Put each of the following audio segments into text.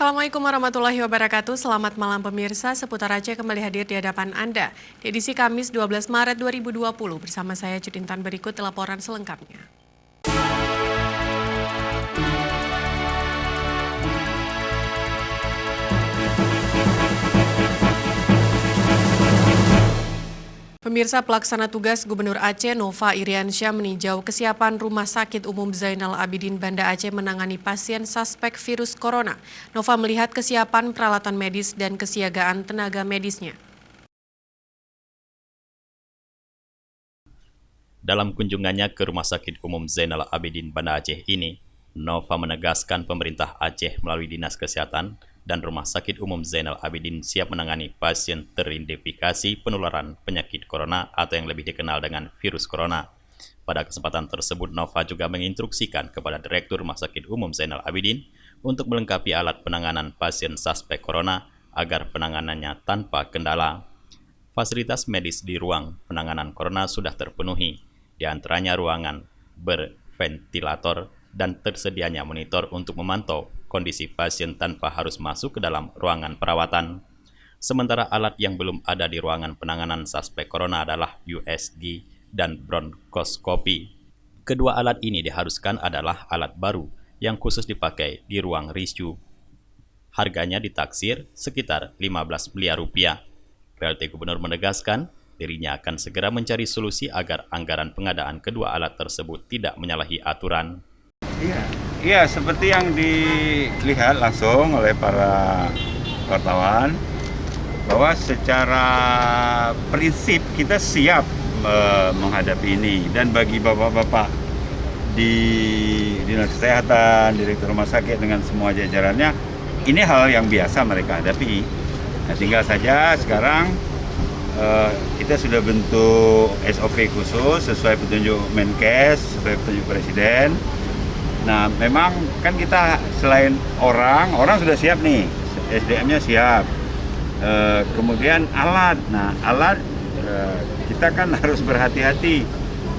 Assalamualaikum warahmatullahi wabarakatuh. Selamat malam pemirsa. Seputar Aceh kembali hadir di hadapan Anda. Di edisi Kamis 12 Maret 2020 bersama saya Judintan, berikut laporan selengkapnya. Pemirsa, pelaksana tugas Gubernur Aceh Nova Iriansyah meninjau kesiapan Rumah Sakit Umum Zainal Abidin Banda Aceh menangani pasien suspek virus corona. Nova melihat kesiapan peralatan medis dan kesiagaan tenaga medisnya. Dalam kunjungannya ke Rumah Sakit Umum Zainal Abidin Banda Aceh ini, Nova menegaskan pemerintah Aceh melalui Dinas Kesehatan dan Rumah Sakit Umum Zainal Abidin siap menangani pasien teridentifikasi penularan penyakit corona atau yang lebih dikenal dengan virus corona. Pada kesempatan tersebut, Nova juga menginstruksikan kepada Direktur Rumah Sakit Umum Zainal Abidin untuk melengkapi alat penanganan pasien suspek corona agar penanganannya tanpa kendala. Fasilitas medis di ruang penanganan corona sudah terpenuhi, di antaranya ruangan berventilator dan tersedianya monitor untuk memantau kondisi pasien tanpa harus masuk ke dalam ruangan perawatan. Sementara alat yang belum ada di ruangan penanganan suspek corona adalah USG dan bronkoskopi. Kedua alat ini diharuskan adalah alat baru yang khusus dipakai di ruang RICU. Harganya ditaksir sekitar 15 miliar rupiah. PLT Gubernur menegaskan dirinya akan segera mencari solusi agar anggaran pengadaan kedua alat tersebut tidak menyalahi aturan. Iya, seperti yang dilihat langsung oleh para wartawan, bahwa secara prinsip kita siap menghadapi ini. Dan bagi bapak-bapak di Dinas Kesehatan, Direktur Rumah Sakit dengan semua jajarannya, ini hal yang biasa mereka hadapi. Nah, tinggal saja sekarang kita sudah bentuk SOP khusus sesuai petunjuk Menkes, sesuai petunjuk Presiden. Nah, memang kan kita selain orang sudah siap nih, SDM-nya siap. Kemudian alat, kita kan harus berhati-hati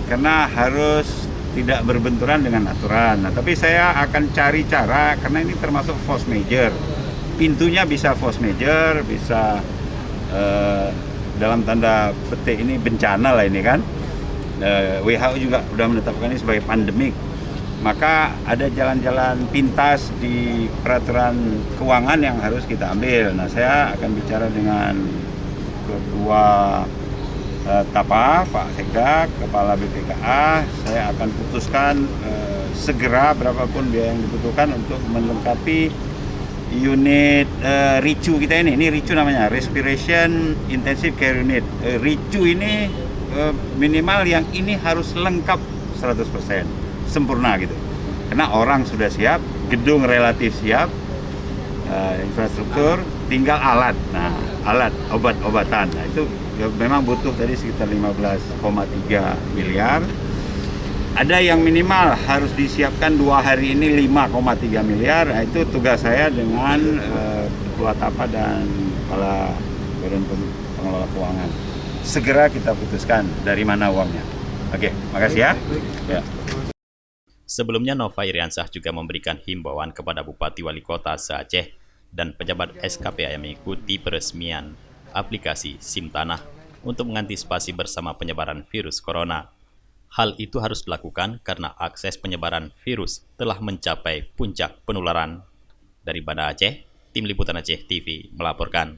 karena harus tidak berbenturan dengan aturan. Nah, tapi saya akan cari cara, karena ini termasuk force major. Pintunya bisa force major, bisa dalam tanda petik ini bencana lah ini kan. WHO juga sudah menetapkan ini sebagai pandemik. Maka ada jalan-jalan pintas di peraturan keuangan yang harus kita ambil. Nah, saya akan bicara dengan Ketua TAPA, Pak Sekda, Kepala BPKA. Saya akan putuskan segera berapapun biaya yang dibutuhkan untuk melengkapi unit RICU kita ini. Ini RICU namanya, Respiration Intensive Care Unit. RICU ini minimal yang ini harus lengkap 100%. Sempurna gitu, karena orang sudah siap, gedung relatif siap, infrastruktur, tinggal alat. Nah, alat obat-obatan, nah itu ya memang butuh tadi sekitar 15,3 miliar. Ada yang minimal harus disiapkan 2 hari ini 5,3 miliar. Nah, itu tugas saya dengan Ketua TAPA dan Kepala Badan Pengelola Keuangan. Segera kita putuskan dari mana uangnya. Oke, makasih ya. Sebelumnya, Nova Iriansyah juga memberikan himbauan kepada Bupati Wali Kota se-Aceh dan pejabat SKPA yang mengikuti peresmian aplikasi SIM Tanah untuk mengantisipasi bersama penyebaran virus corona. Hal itu harus dilakukan karena akses penyebaran virus telah mencapai puncak penularan. Dari Banda Aceh, Tim Liputan Aceh TV melaporkan.